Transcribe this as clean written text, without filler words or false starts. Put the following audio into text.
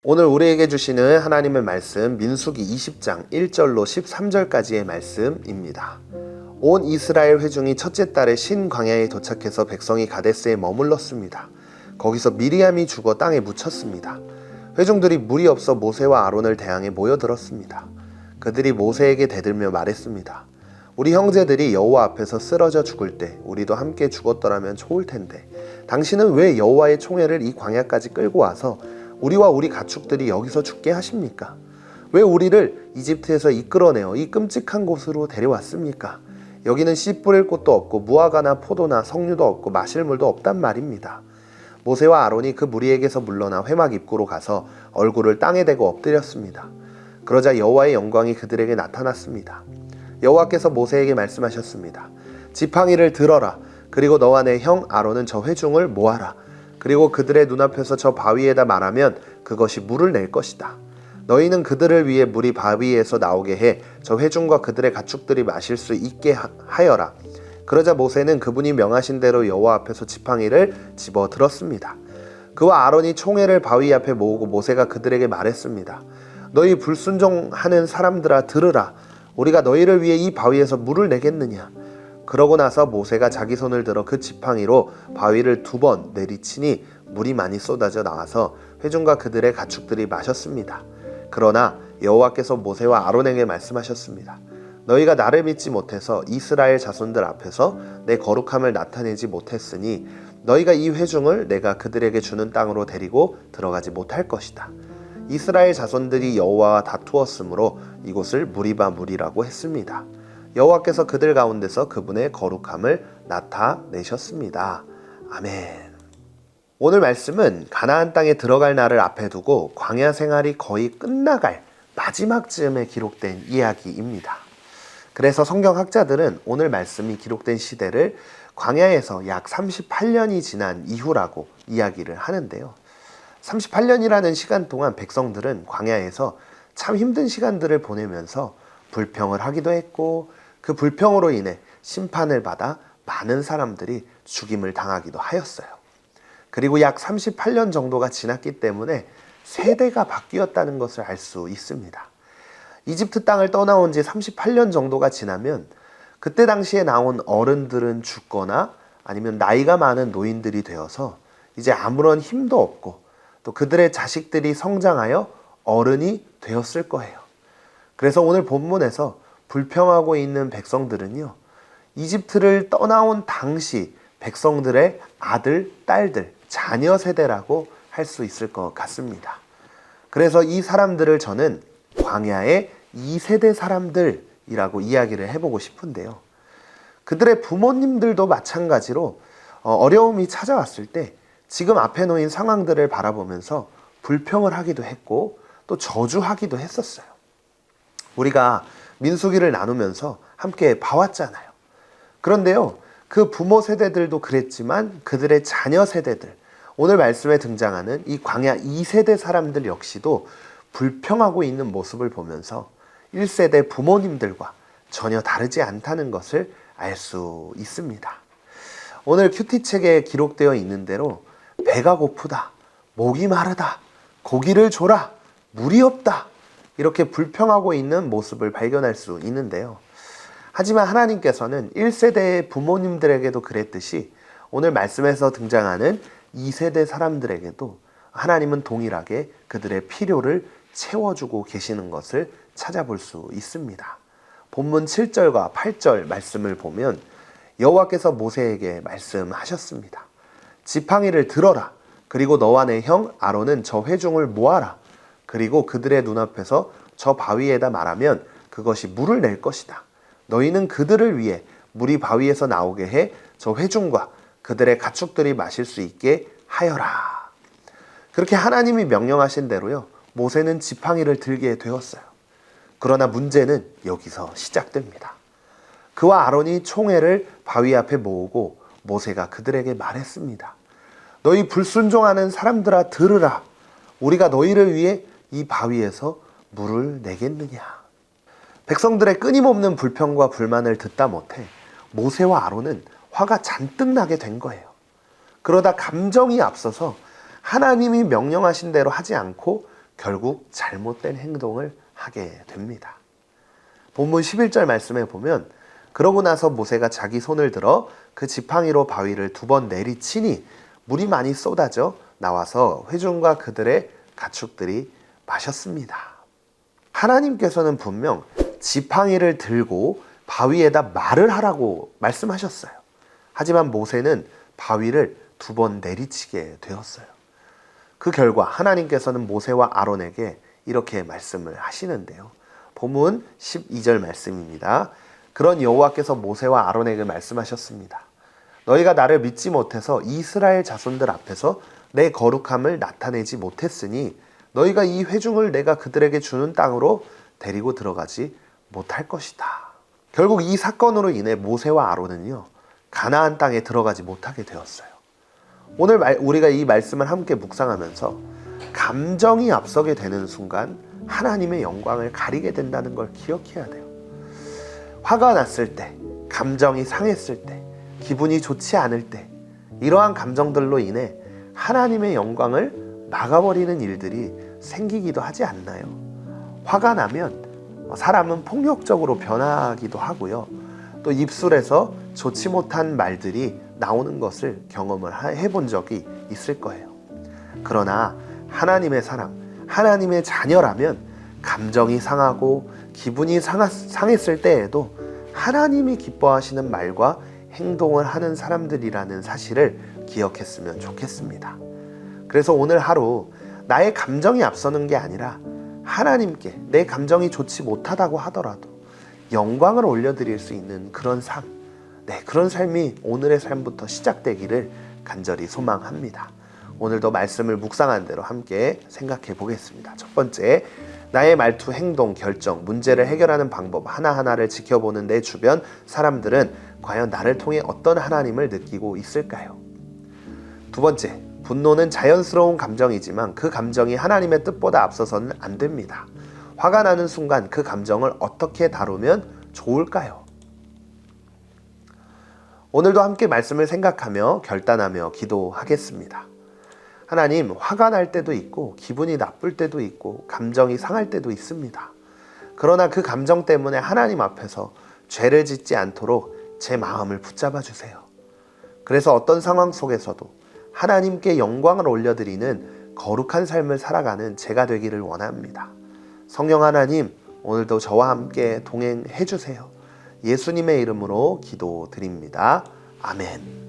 오늘 우리에게 주시는 하나님의 말씀 민수기 20장 1절로 13절까지의 말씀입니다. 온 이스라엘 회중이 첫째 달에 신 광야에 도착해서 백성이 가데스에 머물렀습니다. 거기서 미리암이 죽어 땅에 묻혔습니다. 회중들이 물이 없어 모세와 아론을 대항해 모여들었습니다. 그들이 모세에게 대들며 말했습니다. 우리 형제들이 여호와 앞에서 쓰러져 죽을 때 우리도 함께 죽었더라면 좋을 텐데 당신은 왜 여호와의 총애를 이 광야까지 끌고 와서 우리와 우리 가축들이 여기서 죽게 하십니까? 왜 우리를 이집트에서 이끌어내어 이 끔찍한 곳으로 데려왔습니까? 여기는 씨 뿌릴 곳도 없고 무화과나 포도나 석류도 없고 마실 물도 없단 말입니다. 모세와 아론이 그 무리에게서 물러나 회막 입구로 가서 얼굴을 땅에 대고 엎드렸습니다. 그러자 여호와의 영광이 그들에게 나타났습니다. 여호와께서 모세에게 말씀하셨습니다. 지팡이를 들어라. 그리고 너와 내 형 아론은 저 회중을 모아라. 그리고 그들의 눈앞에서 저 바위에다 말하면 그것이 물을 낼 것이다. 너희는 그들을 위해 물이 바위에서 나오게 해 저 회중과 그들의 가축들이 마실 수 있게 하여라. 그러자 모세는 그분이 명하신 대로 여호와 앞에서 지팡이를 집어 들었습니다. 그와 아론이 총회를 바위 앞에 모으고 모세가 그들에게 말했습니다. 너희 불순종하는 사람들아 들으라. 우리가 너희를 위해 이 바위에서 물을 내겠느냐. 그러고 나서 모세가 자기 손을 들어 그 지팡이로 바위를 2번 내리치니 물이 많이 쏟아져 나와서 회중과 그들의 가축들이 마셨습니다. 그러나 여호와께서 모세와 아론에게 말씀하셨습니다. 너희가 나를 믿지 못해서 이스라엘 자손들 앞에서 내 거룩함을 나타내지 못했으니 너희가 이 회중을 내가 그들에게 주는 땅으로 데리고 들어가지 못할 것이다. 이스라엘 자손들이 여호와와 다투었으므로 이곳을 무리바 물이라고 했습니다. 여호와께서 그들 가운데서 그분의 거룩함을 나타내셨습니다. 아멘. 오늘 말씀은 가나안 땅에 들어갈 날을 앞에 두고 광야 생활이 거의 끝나갈 마지막 즈음에 기록된 이야기입니다. 그래서 성경학자들은 오늘 말씀이 기록된 시대를 광야에서 약 38년이 지난 이후라고 이야기를 하는데요. 38년이라는 시간 동안 백성들은 광야에서 참 힘든 시간들을 보내면서 불평을 하기도 했고 그 불평으로 인해 심판을 받아 많은 사람들이 죽임을 당하기도 하였어요. 그리고 약 38년 정도가 지났기 때문에 세대가 바뀌었다는 것을 알 수 있습니다. 이집트 땅을 떠나온 지 38년 정도가 지나면 그때 당시에 나온 어른들은 죽거나 아니면 나이가 많은 노인들이 되어서 이제 아무런 힘도 없고 또 그들의 자식들이 성장하여 어른이 되었을 거예요. 그래서 오늘 본문에서 불평하고 있는 백성들은요, 이집트를 떠나온 당시 백성들의 아들, 딸들, 자녀 세대라고 할 수 있을 것 같습니다. 그래서 이 사람들을 저는 광야의 2세대 사람들이라고 이야기를 해보고 싶은데요. 그들의 부모님들도 마찬가지로 어려움이 찾아왔을 때 지금 앞에 놓인 상황들을 바라보면서 불평을 하기도 했고 또 저주하기도 했었어요. 우리가 민수기를 나누면서 함께 봐왔잖아요. 그런데요, 그 부모 세대들도 그랬지만 그들의 자녀 세대들, 오늘 말씀에 등장하는 이 광야 2세대 사람들 역시도 불평하고 있는 모습을 보면서 1세대 부모님들과 전혀 다르지 않다는 것을 알 수 있습니다. 오늘 큐티책에 기록되어 있는 대로 배가 고프다, 목이 마르다, 고기를 줘라, 물이 없다, 이렇게 불평하고 있는 모습을 발견할 수 있는데요. 하지만 하나님께서는 1세대의 부모님들에게도 그랬듯이 오늘 말씀에서 등장하는 2세대 사람들에게도 하나님은 동일하게 그들의 필요를 채워주고 계시는 것을 찾아볼 수 있습니다. 본문 7절과 8절 말씀을 보면 여호와께서 모세에게 말씀하셨습니다. 지팡이를 들어라. 그리고 너와 내 형 아론은 저 회중을 모아라. 그리고 그들의 눈앞에서 저 바위에다 말하면 그것이 물을 낼 것이다. 너희는 그들을 위해 물이 바위에서 나오게 해 저 회중과 그들의 가축들이 마실 수 있게 하여라. 그렇게 하나님이 명령하신 대로요, 모세는 지팡이를 들게 되었어요. 그러나 문제는 여기서 시작됩니다. 그와 아론이 총회를 바위 앞에 모으고 모세가 그들에게 말했습니다. 너희 불순종하는 사람들아 들으라. 우리가 너희를 위해 이 바위에서 물을 내겠느냐. 백성들의 끊임없는 불평과 불만을 듣다 못해 모세와 아론은 화가 잔뜩 나게 된 거예요. 그러다 감정이 앞서서 하나님이 명령하신 대로 하지 않고 결국 잘못된 행동을 하게 됩니다. 본문 11절 말씀에 보면 그러고 나서 모세가 자기 손을 들어 그 지팡이로 바위를 2번 내리치니 물이 많이 쏟아져 나와서 회중과 그들의 가축들이 마셨습니다. 하나님께서는 분명 지팡이를 들고 바위에다 말을 하라고 말씀하셨어요. 하지만 모세는 바위를 2번 내리치게 되었어요. 그 결과 하나님께서는 모세와 아론에게 이렇게 말씀을 하시는데요. 본문 12절 말씀입니다. 그런 여호와께서 모세와 아론에게 말씀하셨습니다. 너희가 나를 믿지 못해서 이스라엘 자손들 앞에서 내 거룩함을 나타내지 못했으니 너희가 이 회중을 내가 그들에게 주는 땅으로 데리고 들어가지 못할 것이다. 결국 이 사건으로 인해 모세와 아론은요, 가나안 땅에 들어가지 못하게 되었어요. 오늘 우리가 이 말씀을 함께 묵상하면서 감정이 앞서게 되는 순간 하나님의 영광을 가리게 된다는 걸 기억해야 돼요. 화가 났을 때, 감정이 상했을 때, 기분이 좋지 않을 때, 이러한 감정들로 인해 하나님의 영광을 막아버리는 일들이 생기기도 하지 않나요? 화가 나면 사람은 폭력적으로 변하기도 하고요. 또 입술에서 좋지 못한 말들이 나오는 것을 경험을 해본 적이 있을 거예요. 그러나 하나님의 사람, 하나님의 자녀라면 감정이 상하고 기분이 상했을 때에도 하나님이 기뻐하시는 말과 행동을 하는 사람들이라는 사실을 기억했으면 좋겠습니다. 그래서 오늘 하루 나의 감정이 앞서는 게 아니라 하나님께 내 감정이 좋지 못하다고 하더라도 영광을 올려드릴 수 있는 그런 삶, 그런 삶이 오늘의 삶부터 시작되기를 간절히 소망합니다. 오늘도 말씀을 묵상한 대로 함께 생각해 보겠습니다. 첫 번째, 나의 말투, 행동, 결정, 문제를 해결하는 방법 하나하나를 지켜보는 내 주변 사람들은 과연 나를 통해 어떤 하나님을 느끼고 있을까요? 두 번째, 분노는 자연스러운 감정이지만 그 감정이 하나님의 뜻보다 앞서서는 안 됩니다. 화가 나는 순간 그 감정을 어떻게 다루면 좋을까요? 오늘도 함께 말씀을 생각하며 결단하며 기도하겠습니다. 하나님, 화가 날 때도 있고 기분이 나쁠 때도 있고 감정이 상할 때도 있습니다. 그러나 그 감정 때문에 하나님 앞에서 죄를 짓지 않도록 제 마음을 붙잡아 주세요. 그래서 어떤 상황 속에서도 하나님께 영광을 올려드리는 거룩한 삶을 살아가는 제가 되기를 원합니다. 성령 하나님, 오늘도 저와 함께 동행해 주세요. 예수님의 이름으로 기도드립니다. 아멘.